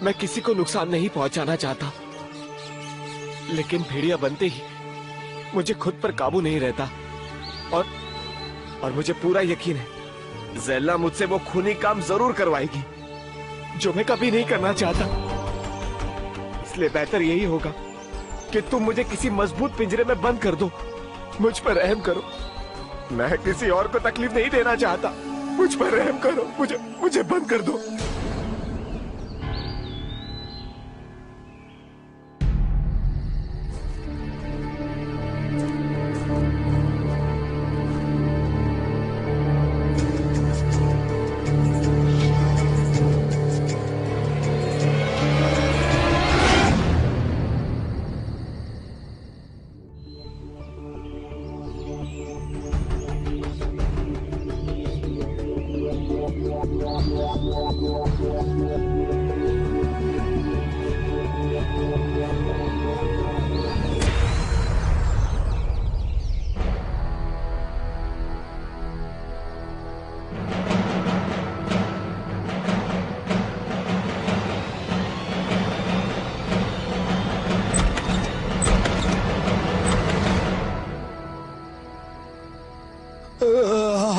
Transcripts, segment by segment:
मैं किसी को नुकसान नहीं पहुंचाना चाहता, लेकिन भेड़िया बनते ही मुझे खुद पर काबू नहीं रहता और मुझे पूरा यकीन है ज़ैला मुझसे वो खूनी काम जरूर करवाएगी जो मैं कभी नहीं करना चाहता। इसलिए बेहतर यही होगा कि तुम मुझे किसी मजबूत पिंजरे में बंद कर दो। मुझ पर रहम करो, मैं किसी और को तकलीफ नहीं देना चाहता। मुझ पर रहम करो, मुझे बंद कर दो।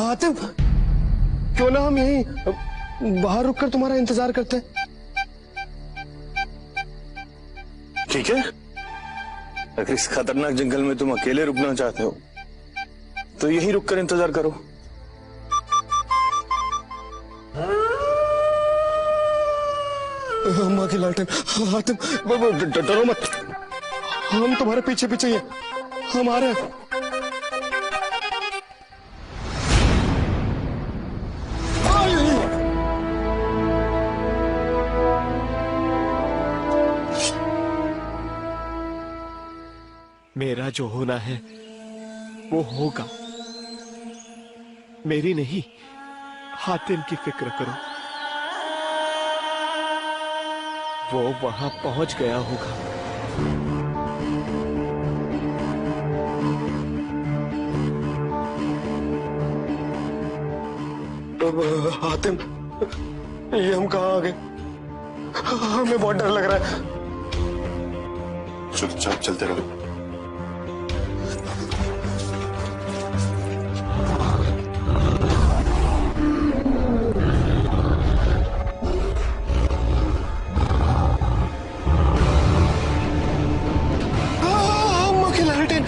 हातिम, क्यों ना हम यहीं बाहर रुककर तुम्हारा इंतजार करते हैं? ठीक है, अगर इस खतरनाक जंगल में तुम अकेले रुकना चाहते हो तो यहीं रुककर इंतजार करो। अम्मा की लालटेन। हातिम, डरो मत, हम तुम्हारे पीछे पीछे ही हैं, हम आ रहे हैं। मेरा जो होना है वो होगा। मेरी नहीं, हातिम की फिक्र करो। वो वहां पहुंच गया होगा। हातिम, ये हम कहाँ आ गए? हमें बहुत डर लग रहा है। चुपचाप चलते रहो। अम्मा की लालटेन।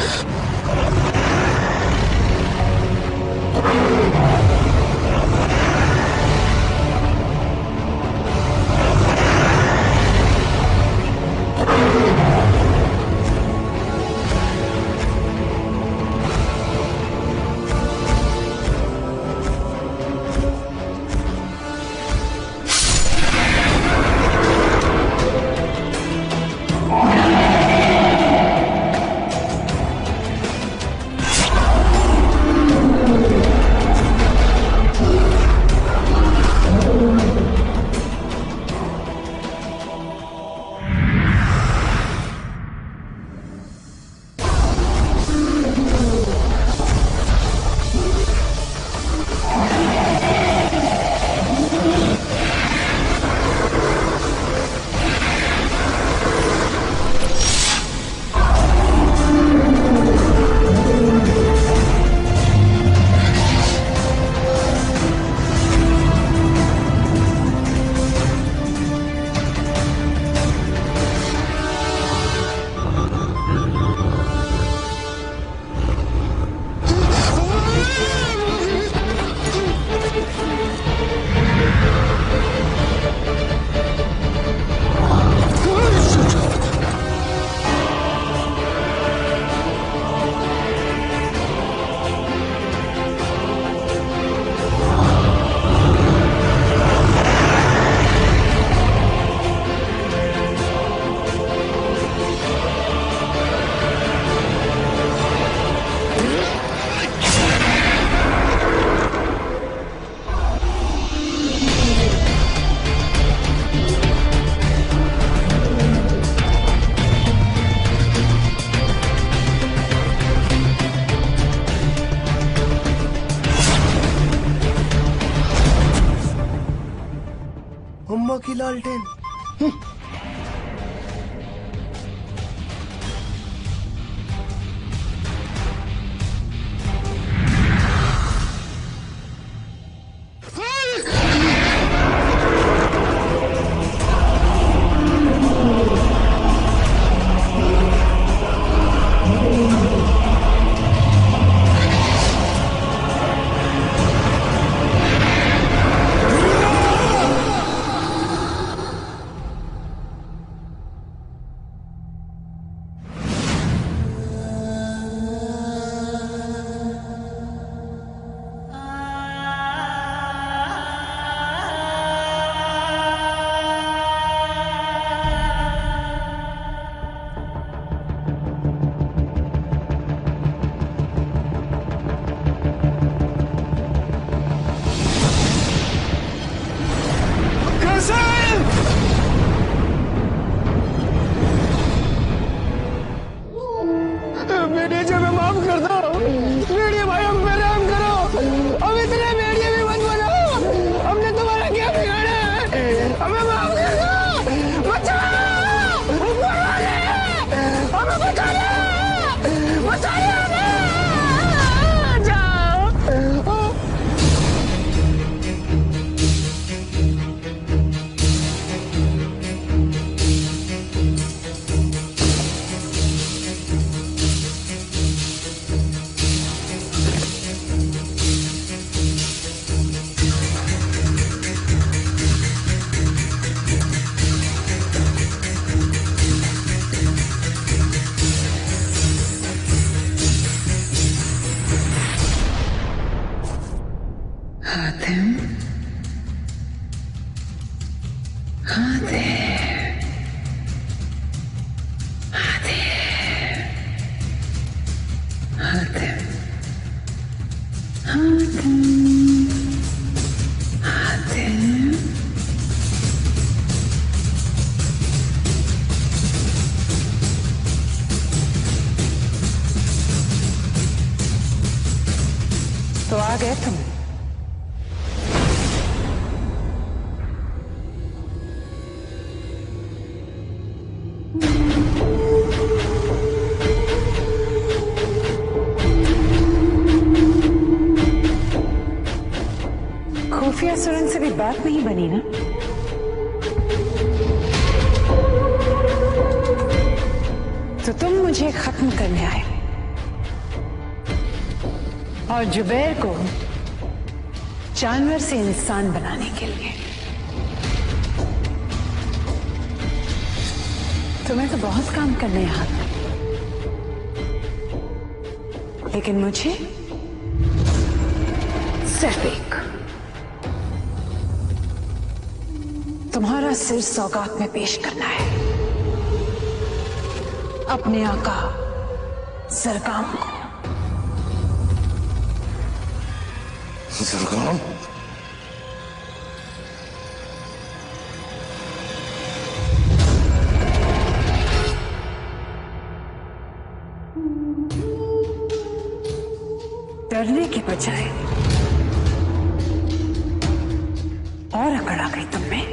अम्मा की लालटेन। बचाइए हमें! जाओ। हातिम, हातिम, हातिम, हातिम, हातिम, हातिम। तो आ गए तुम। खुफिया सुरंग से भी बात नहीं बनी ना? तो तुम मुझे खत्म करने आए और जुबैर को जानवर से इंसान बनाने के लिए। तुम्हें तो बहुत काम करने यहाँ, लेकिन मुझे सिर्फ एक। तुम्हारा सिर सौगात में पेश करना है अपने आका सरगाम को। सरगाम? डरने के बजाय और अकड़ आ गई तुम में।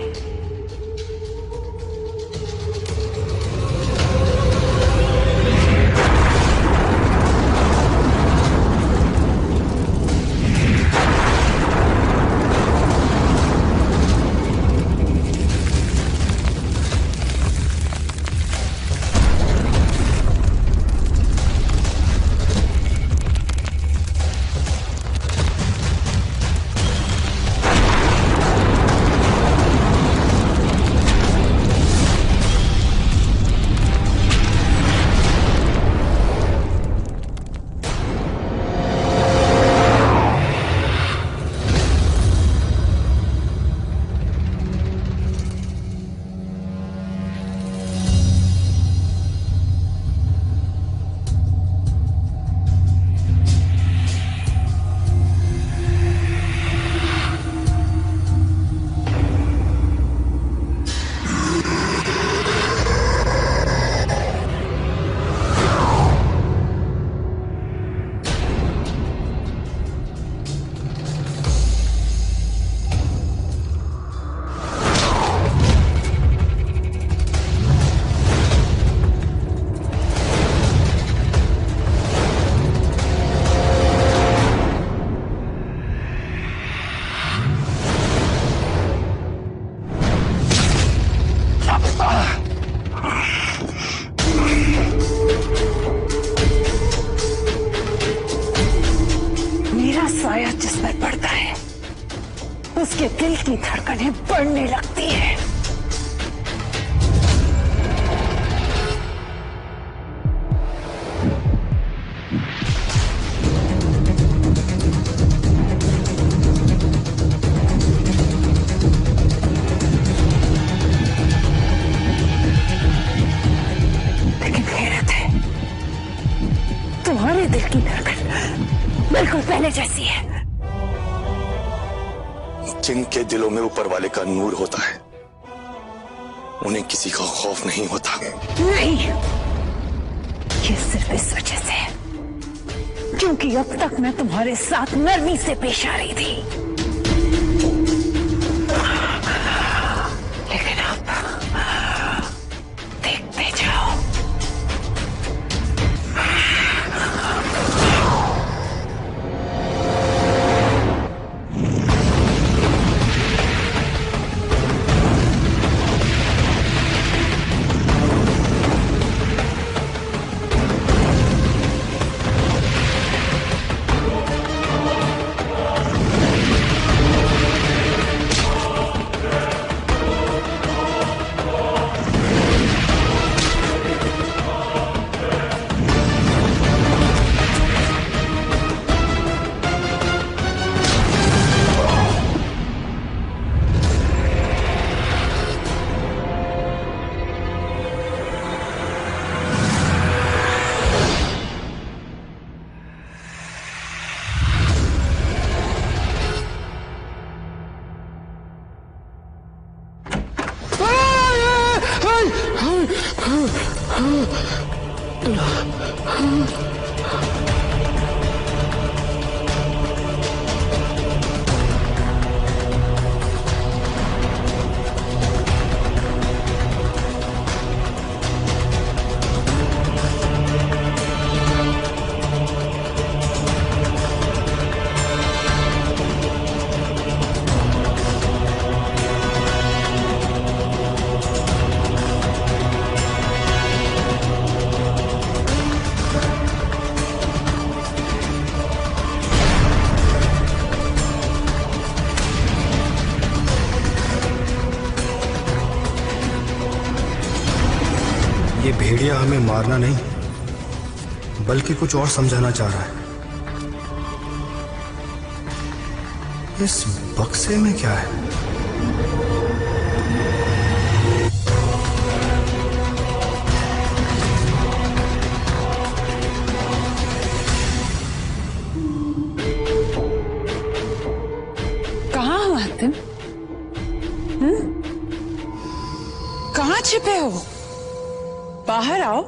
साया जिस पर पड़ता है उसके दिल की धड़कनें बढ़ने लगती है। लेकिन हैरत है, तुम्हारे दिल की धड़कन बिल्कुल पहले जैसी है। जिनके दिलों में ऊपर वाले का नूर होता है उन्हें किसी का खौफ नहीं होता। नहीं, ये सिर्फ इस वजह से है क्योंकि अब तक मैं तुम्हारे साथ नरमी से पेश आ रही थी, लेकिन अब देखते जाओ ये भेड़िया हमें मारना नहीं बल्कि कुछ और समझाना चाह रहा है। इस बक्से में क्या है? कहाँ हो हातिम? कहाँ छिपे हो? बाहर आओ।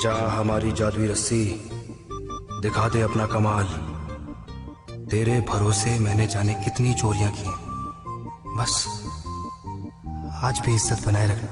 जा हमारी जादुई रस्सी, दिखा दे अपना कमाल। तेरे भरोसे मैंने जाने कितनी चोरियां की, बस आज भी इज्जत बनाए रखना।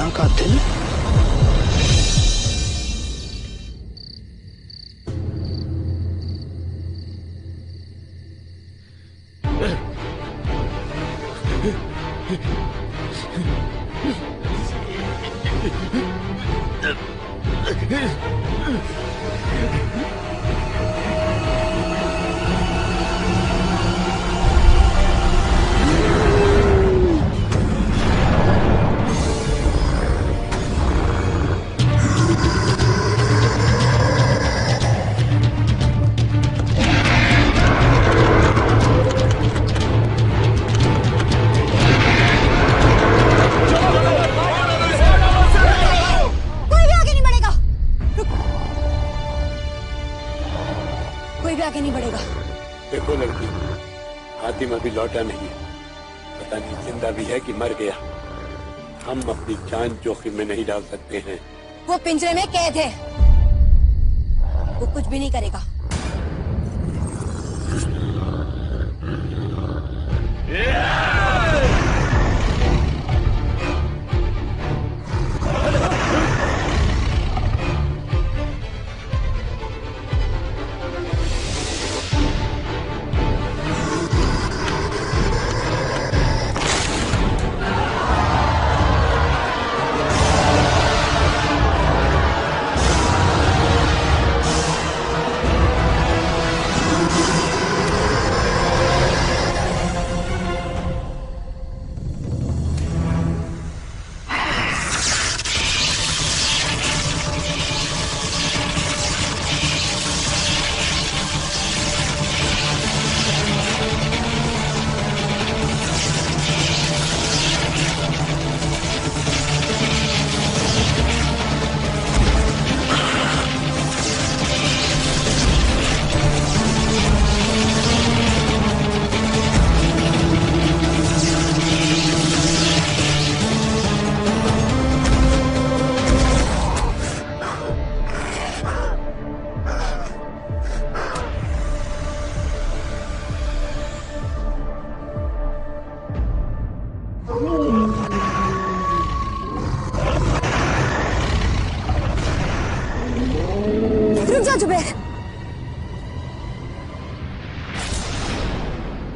ज़ेल्ना का दिल? आगे नहीं बढ़ेगा। देखो लड़की, हातिम अभी लौटा नहीं है, पता नहीं जिंदा भी है कि मर गया। हम अपनी जान जोखिम में नहीं डाल सकते हैं। वो पिंजरे में कैद है, वो कुछ भी नहीं करेगा।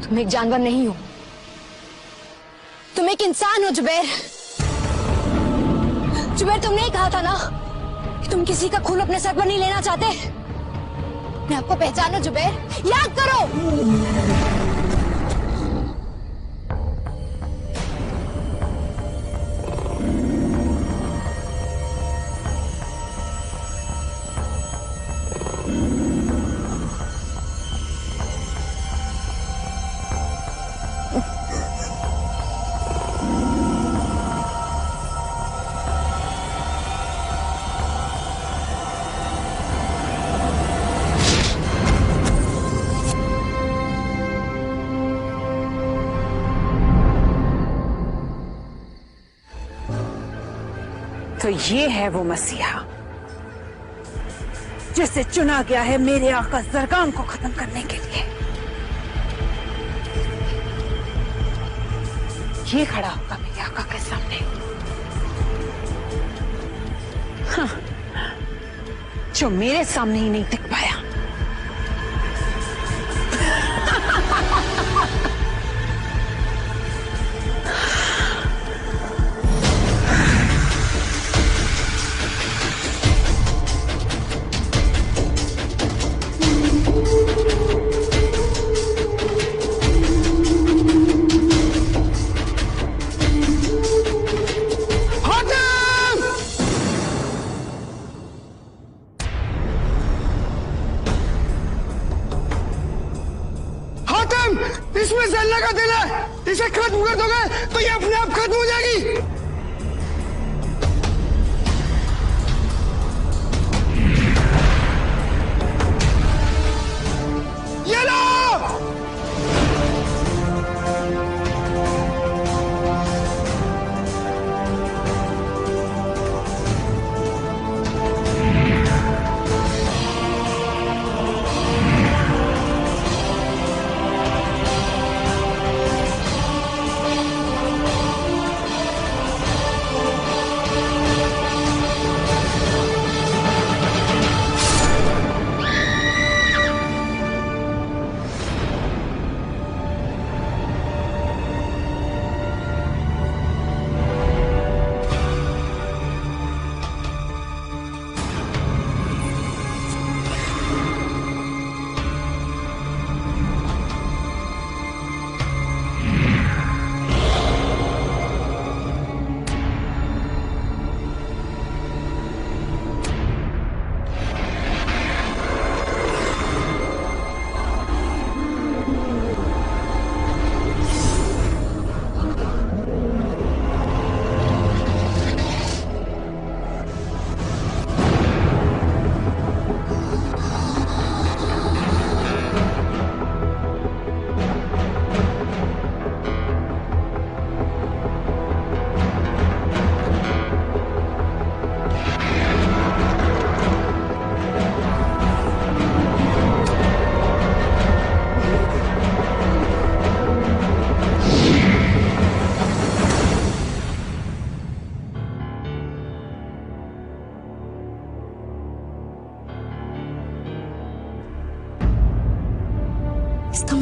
तुम एक जानवर नहीं हो, तुम एक इंसान हो जुबैर। जुबैर, तुमने ही कहा था ना कि तुम किसी का खून अपने सर पर नहीं लेना चाहते। मैं आपको पहचानो जुबैर, याद करो। तो ये है वो मसीहा जिसे चुना गया है मेरे आका जरगाम को खत्म करने के लिए। ये खड़ा होगा मेरे आका के सामने। हाँ, जो मेरे सामने ही नहीं टिक पाया। इसमें ज़ेल्ना का दिल है, इसे खत्म कर दोगे तो ये अपने आप खत्म हो जाएगी। ये लो।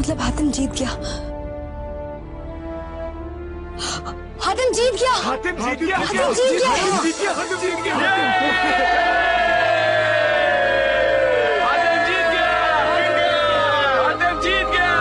मतलब हातिम जीत गया। हातिम जीत गया। हातिम जीत गया। हातिम जीत गया। हातिम जीत गया। हातिम जीत गया। हातिम जीत गया। हातिम जीत गया।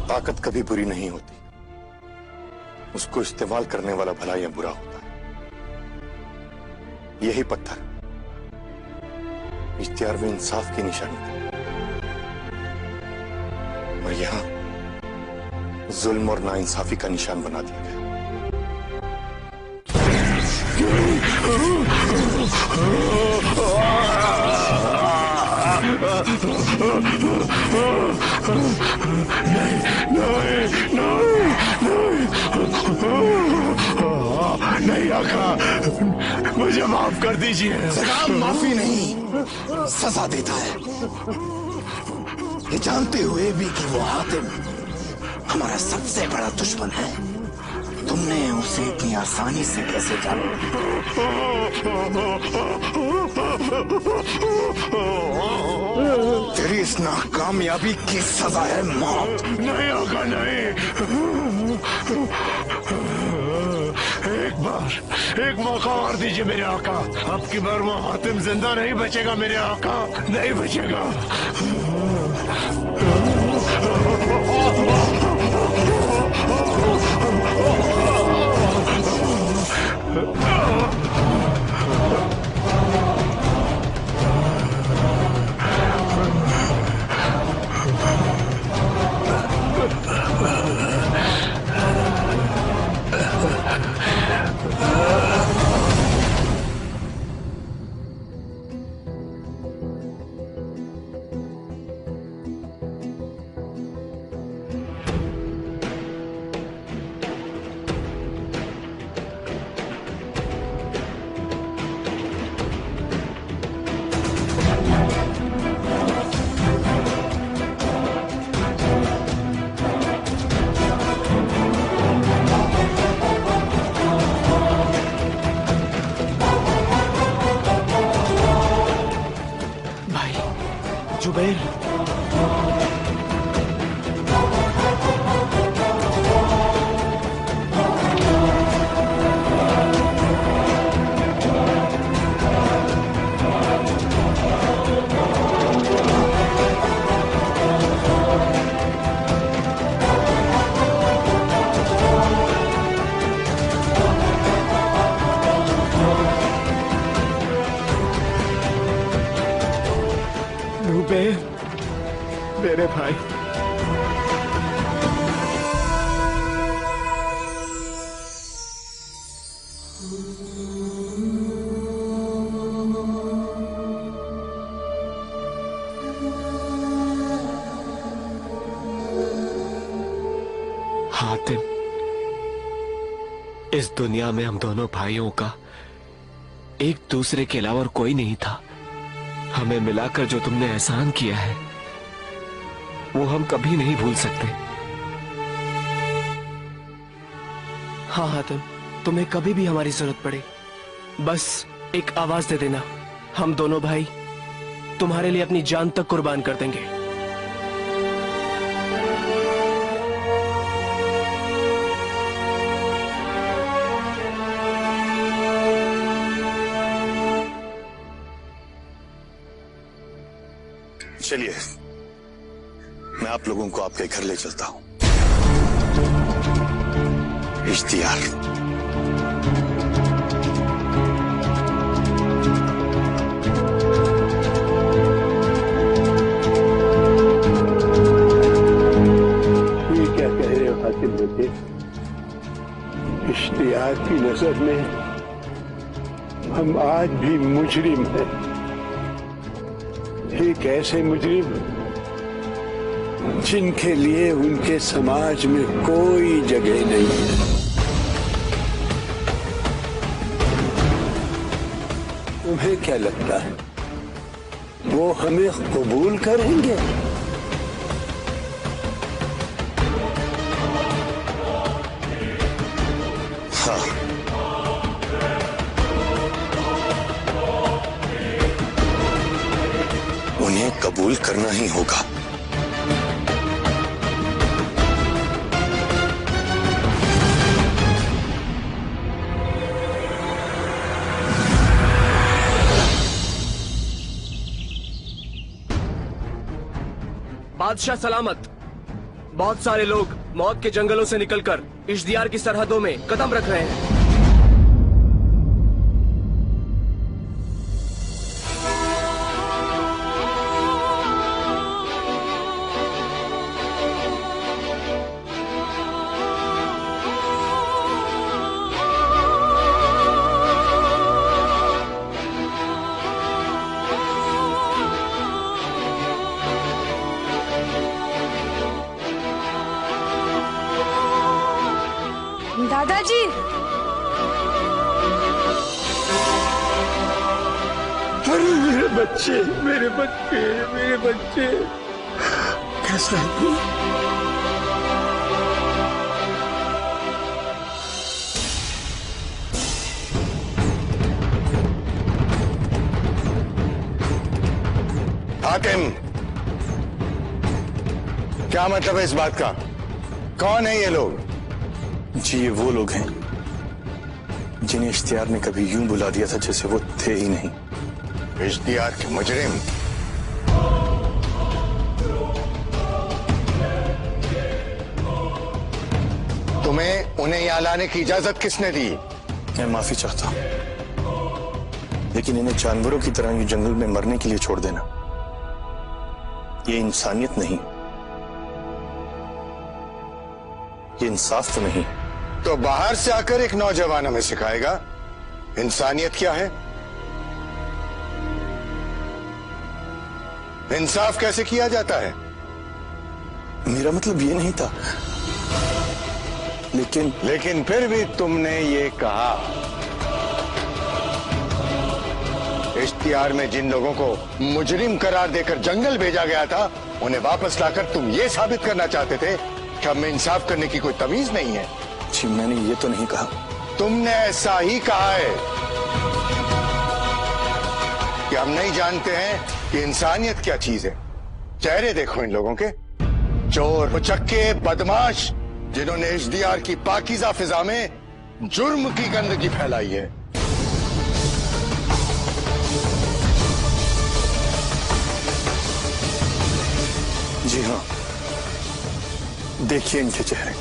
ताकत कभी बुरी नहीं होती, उसको इस्तेमाल करने वाला भला या बुरा होता है। यही पत्थर इख्तियार में इंसाफ की निशानी थी, और यहां जुल्म और नाइंसाफी का निशान बना दिया गया। नहीं आका, मुझे माफ कर दीजिए। सलाम माफी नहीं, सजा देता है। ये जानते हुए भी कि वो हातिम हमारा सबसे बड़ा दुश्मन है, तुमने उसे इतनी आसानी से कैसे जाना? तेरी इस नाकामयाबी की सजा है मौत। नहीं आका, नहीं। एक मौका और दीजिए मेरे आका। अब की बार वो हातिम जिंदा नहीं बचेगा मेरे आका, नहीं बचेगा। जुबैर, मेरे भाई, हातिम, इस दुनिया में हम दोनों भाइयों का एक दूसरे के अलावा और कोई नहीं था। हमें मिलाकर जो तुमने एहसान किया है वो हम कभी नहीं भूल सकते। हाँ हातिम, तुम्हें कभी भी हमारी जरूरत पड़े बस एक आवाज दे देना, हम दोनों भाई तुम्हारे लिए अपनी जान तक कुर्बान कर देंगे। चलिए, मैं आप लोगों को आपके घर ले चलता हूं। इश्तियार। नजर में हम आज भी मुजरिम हैं, एक ऐसे मुजरिम जिनके लिए उनके समाज में कोई जगह नहीं है। तुम्हें क्या लगता है वो हमें कबूल करेंगे? हाँ, उन्हें कबूल करना ही होगा। बादशाह सलामत। बहुत सारे लोग मौत के जंगलों से निकलकर इश्तियार की सरहदों में कदम रख रहे हैं। दादाजी, अरे मेरे बच्चे, मेरे बच्चे, मेरे बच्चे, कैसा है तू? हातिम, क्या मतलब है इस बात का? कौन है ये लोग? जी, ये वो लोग हैं जिन्हें इश्तियार ने कभी यूं बुला दिया था जैसे वो थे ही नहीं। इश्तियार के मुजरिम? तुम्हें उन्हें यहां लाने की इजाजत किसने दी? मैं माफी चाहता हूं, लेकिन इन्हें जानवरों की तरह यूं जंगल में मरने के लिए छोड़ देना, ये इंसानियत नहीं, ये इंसाफ तो नहीं। तो बाहर से आकर एक नौजवान हमें सिखाएगा इंसानियत क्या है, इंसाफ कैसे किया जाता है। मेरा मतलब ये नहीं था, लेकिन फिर भी तुमने ये कहा। इश्तियार में जिन लोगों को मुजरिम करार देकर जंगल भेजा गया था, उन्हें वापस लाकर तुम ये साबित करना चाहते थे कि हमें इंसाफ करने की कोई तमीज नहीं है। जी, मैंने ये तो नहीं कहा। तुमने ऐसा ही कहा है कि हम नहीं जानते हैं कि इंसानियत क्या चीज है। चेहरे देखो इन लोगों के, चोर, उचक्के, बदमाश, जिन्होंने इश्तियार की पाकीज़ा फिजा में जुर्म की गंदगी फैलाई है। जी हाँ, देखिए इनके चेहरे,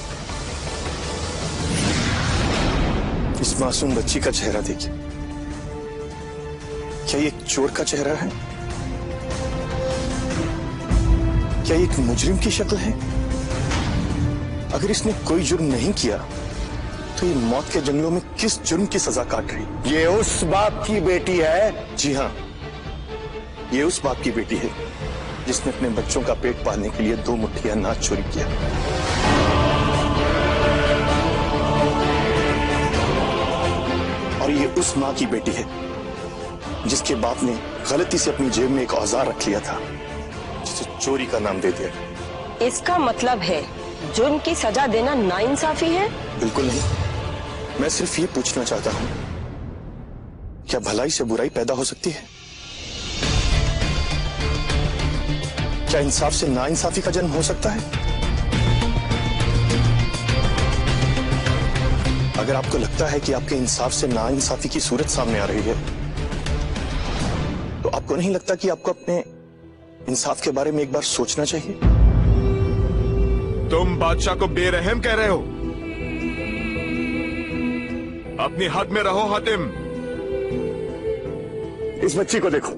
इस मासूम बच्ची का चेहरा देखिए। क्या ये एक चोर का चेहरा है? क्या ये एक मुजरिम की शक्ल है? अगर इसने कोई जुर्म नहीं किया तो ये मौत के जंगलों में किस जुर्म की सजा काट रही? ये उस बाप की बेटी है। जी हाँ, ये उस बाप की बेटी है जिसने अपने बच्चों का पेट पालने के लिए 2 मुट्ठी अनाज चोरी किया। और ये उस मां की बेटी है जिसके बाप ने गलती से अपनी जेब में एक औजार रख लिया था जिसे चोरी का नाम दे दिया। इसका मतलब है जुर्म की सजा देना नाइंसाफी है? बिल्कुल नहीं, मैं सिर्फ ये पूछना चाहता हूं, क्या भलाई से बुराई पैदा हो सकती है? क्या इंसाफ से नाइंसाफी का जन्म हो सकता है? अगर आपको लगता है कि आपके इंसाफ से नाइंसाफी की सूरत सामने आ रही है, तो आपको नहीं लगता कि आपको अपने इंसाफ के बारे में एक बार सोचना चाहिए? तुम बादशाह को बेरहम कह रहे हो। अपनी हद में रहो हातिम। इस बच्ची को देखो,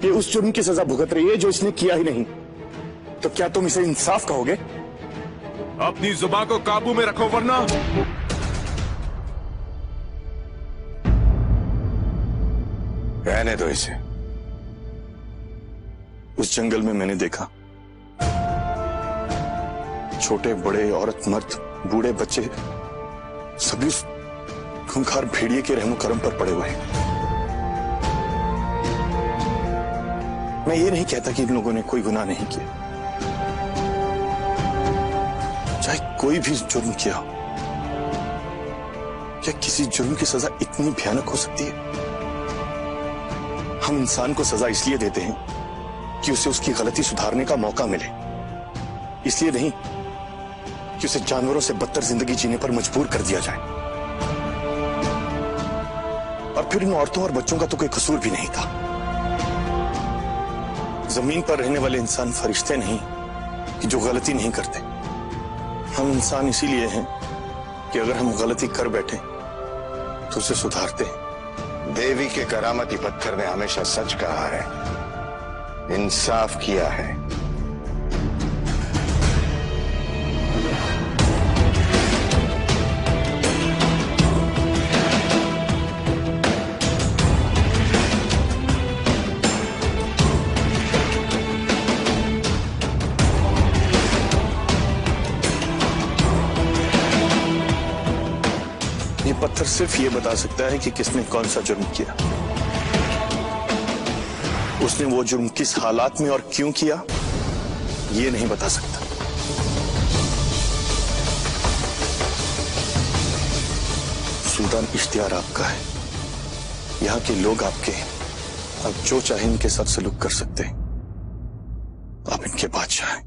ये उस जुर्म की सजा भुगत रही है जो इसने किया ही नहीं। तो क्या तुम इसे इंसाफ कहोगे? अपनी जुबान को काबू में रखो, वरना रहने दो इसे। उस जंगल में मैंने देखा छोटे बड़े, औरत मर्द, बूढ़े बच्चे सभी उस खूंखार भेड़िए के रहमो करम पर पड़े हुए हैं। मैं ये नहीं कहता कि इन लोगों ने कोई गुनाह नहीं किया, चाहे कोई भी जुर्म किया हो। क्या किसी जुर्म की सजा इतनी भयानक हो सकती है? हम इंसान को सजा इसलिए देते हैं कि उसे उसकी गलती सुधारने का मौका मिले, इसलिए नहीं कि उसे जानवरों से बदतर जिंदगी जीने पर मजबूर कर दिया जाए। और फिर इन औरतों और बच्चों का तो कोई कसूर भी नहीं था। जमीन पर रहने वाले इंसान फरिश्ते नहीं कि जो गलती नहीं करते। हम इंसान इसीलिए हैं कि अगर हम गलती कर बैठे तो उसे सुधारते हैं। देवी के करामती पत्थर ने हमेशा सच कहा है, इंसाफ किया है। ये पत्थर सिर्फ ये बता सकता है कि किसने कौन सा जुर्म किया। उसने वो जुर्म किस हालात में और क्यों किया, ये नहीं बता सकता। सुल्तान इख्तियार आपका है, यहां के लोग आपके हैं। आप जो चाहे इनके साथ सलूक कर सकते हैं। आप इनके बादशाह हैं।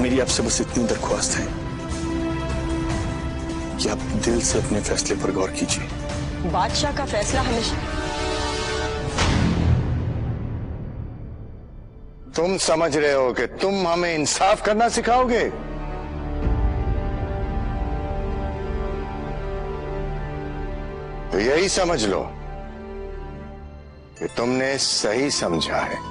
मेरी आपसे बस इतनी दरख्वास्त है कि आप दिल से अपने फैसले पर गौर कीजिए। बादशाह का फैसला हमेशा। तुम समझ रहे हो कि तुम हमें इंसाफ करना सिखाओगे? तो यही समझ लो कि तुमने सही समझा है।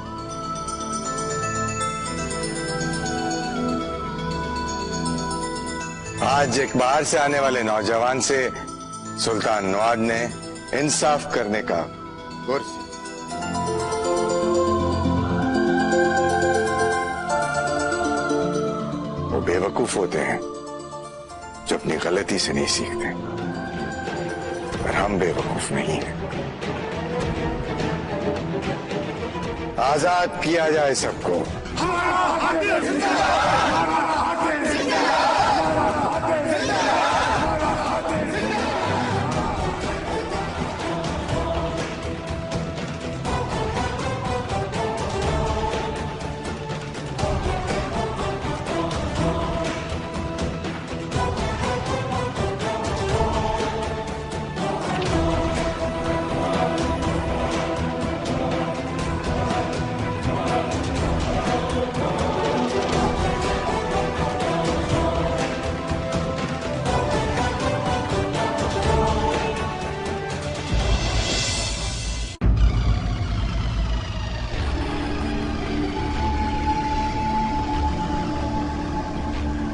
आज एक बाहर से आने वाले नौजवान से सुल्तान नवाब ने इंसाफ करने का कोर्स। वो बेवकूफ होते हैं जो अपनी गलती से नहीं सीखते, पर हम बेवकूफ नहीं हैं। आजाद किया जाए सबको।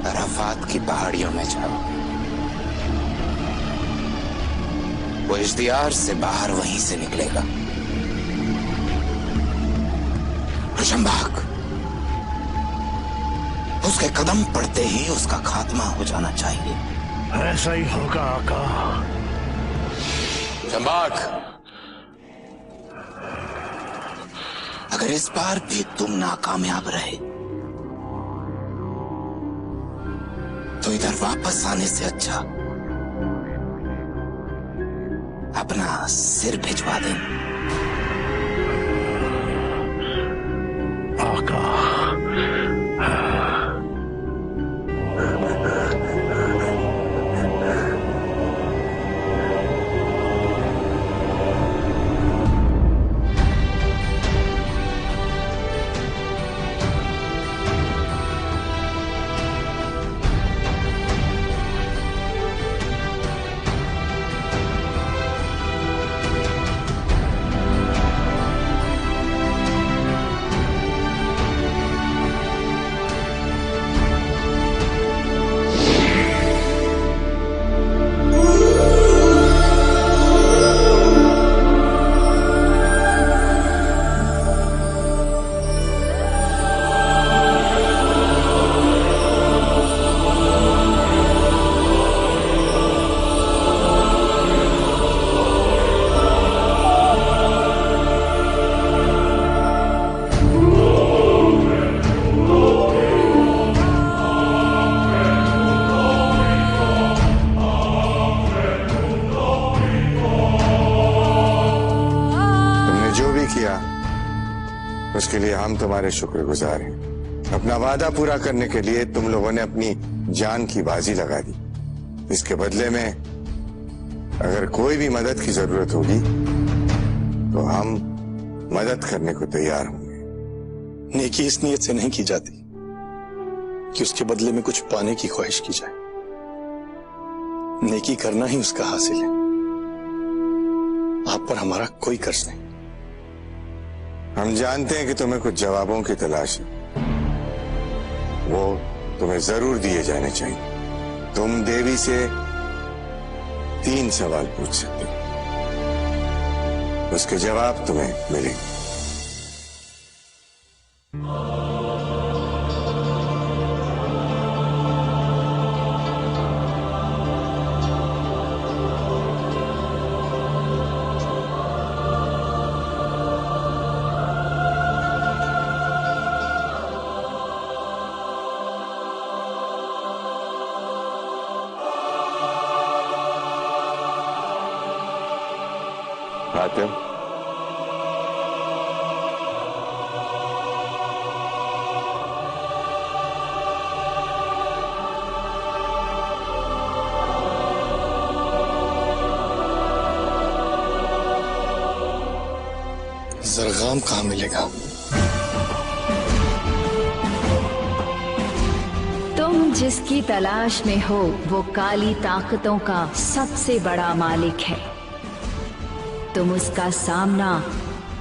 अराफात की पहाड़ियों में जाओ, वो इश्तियार से बाहर वहीं से निकलेगा। रुशमबाग, उसके कदम पड़ते ही उसका खात्मा हो जाना चाहिए। ऐसा ही होगा आका। रुशमबाग, अगर इस बार भी तुम नाकामयाब रहे तो इधर वापस आने से अच्छा अपना सिर भिजवा दें। आका, उसके लिए हम तुम्हारे शुक्रगुजार हैं। अपना वादा पूरा करने के लिए तुम लोगों ने अपनी जान की बाजी लगा दी। इसके बदले में अगर कोई भी मदद की जरूरत होगी तो हम मदद करने को तैयार होंगे। नेकी इस नीयत से नहीं की जाती कि उसके बदले में कुछ पाने की ख्वाहिश की जाए। नेकी करना ही उसका हासिल है। आप पर हमारा कोई कर्ज नहीं। हम जानते हैं कि तुम्हें कुछ जवाबों की तलाश है, वो तुम्हें जरूर दिए जाने चाहिए। तुम देवी से 3 सवाल पूछ सकते हो, उसके जवाब तुम्हें मिलेंगे। हातिम, जरगाम कहाँ मिलेगा? तुम जिसकी तलाश में हो वो काली ताकतों का सबसे बड़ा मालिक है। तुम उसका सामना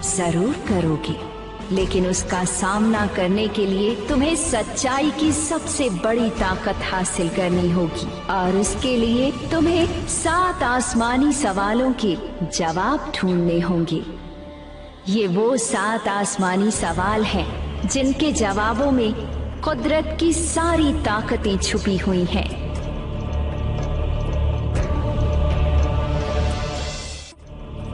जरूर करोगे, लेकिन उसका सामना करने के लिए तुम्हें सच्चाई की सबसे बड़ी ताकत हासिल करनी होगी, और उसके लिए तुम्हें 7 आसमानी सवालों के जवाब ढूंढने होंगे। ये वो 7 आसमानी सवाल हैं जिनके जवाबों में कुदरत की सारी ताकतें छुपी हुई हैं।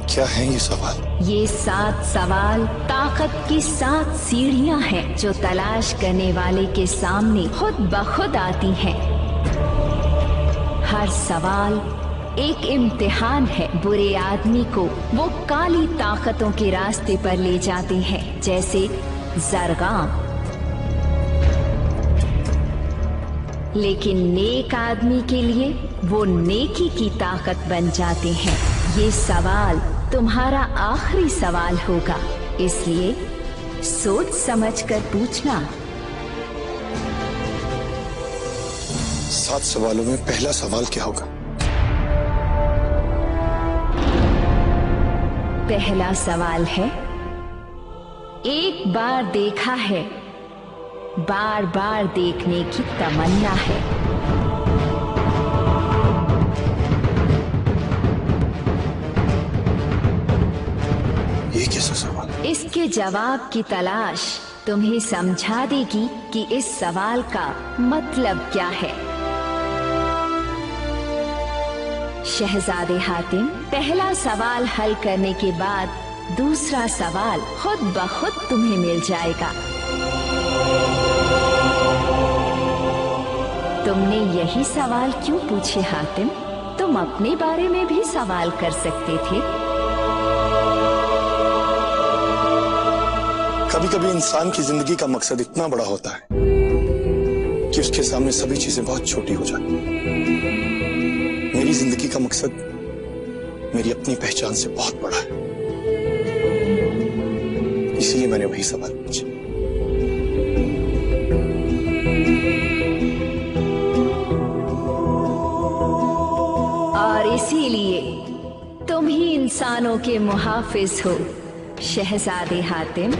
क्या है ये सवाल? ये 7 सवाल ताकत की 7 सीढ़ियां हैं जो तलाश करने वाले के सामने खुद ब खुद आती हैं। हर सवाल एक इम्तिहान है। बुरे आदमी को वो काली ताकतों के रास्ते पर ले जाते हैं, जैसे जरगाम। लेकिन नेक आदमी के लिए वो नेकी की ताकत बन जाते हैं। ये सवाल तुम्हारा आखिरी सवाल होगा, इसलिए सोच समझकर पूछना। 7 सवालों में पहला सवाल क्या होगा? पहला सवाल है, एक बार देखा है, बार बार देखने की तमन्ना है। ये कैसा सवाल? इसके जवाब की तलाश तुम्हें समझा देगी कि इस सवाल का मतलब क्या है। शहजादे हातिम, पहला सवाल हल करने के बाद दूसरा सवाल खुद ब खुद तुम्हें मिल जाएगा। तुमने यही सवाल क्यों पूछे हातिम? तुम अपने बारे में भी सवाल कर सकते थे। कभी कभी इंसान की जिंदगी का मकसद इतना बड़ा होता है कि उसके सामने सभी चीजें बहुत छोटी हो जाती हैं। मेरी जिंदगी का मकसद मेरी अपनी पहचान से बहुत बड़ा है, इसलिए मैंने वही सवाल पूछे। और इसीलिए तुम ही इंसानों के मुहाफिज हो, शहजादे हातिम।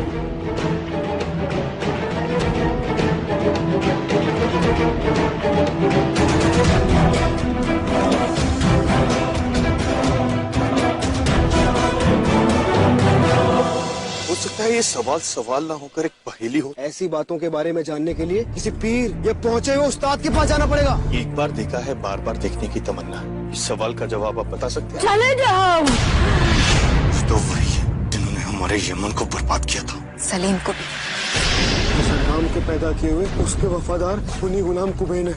हो सकता है ये सवाल ना होकर एक पहेली हो। ऐसी बातों के बारे में जानने के लिए किसी पीर या पहुंचे हुए उस्ताद के पास जाना पड़ेगा। एक बार देखा है, बार बार देखने की तमन्ना है। इस सवाल का जवाब आप बता सकते हैं? चले जाओ। तो वही है जिन्होंने हमारे यमन को बर्बाद किया था। सलीम को भी। सद्दाम के पैदा किए हुए उसके वफादार उन्हीं गुलाम कुबैन है।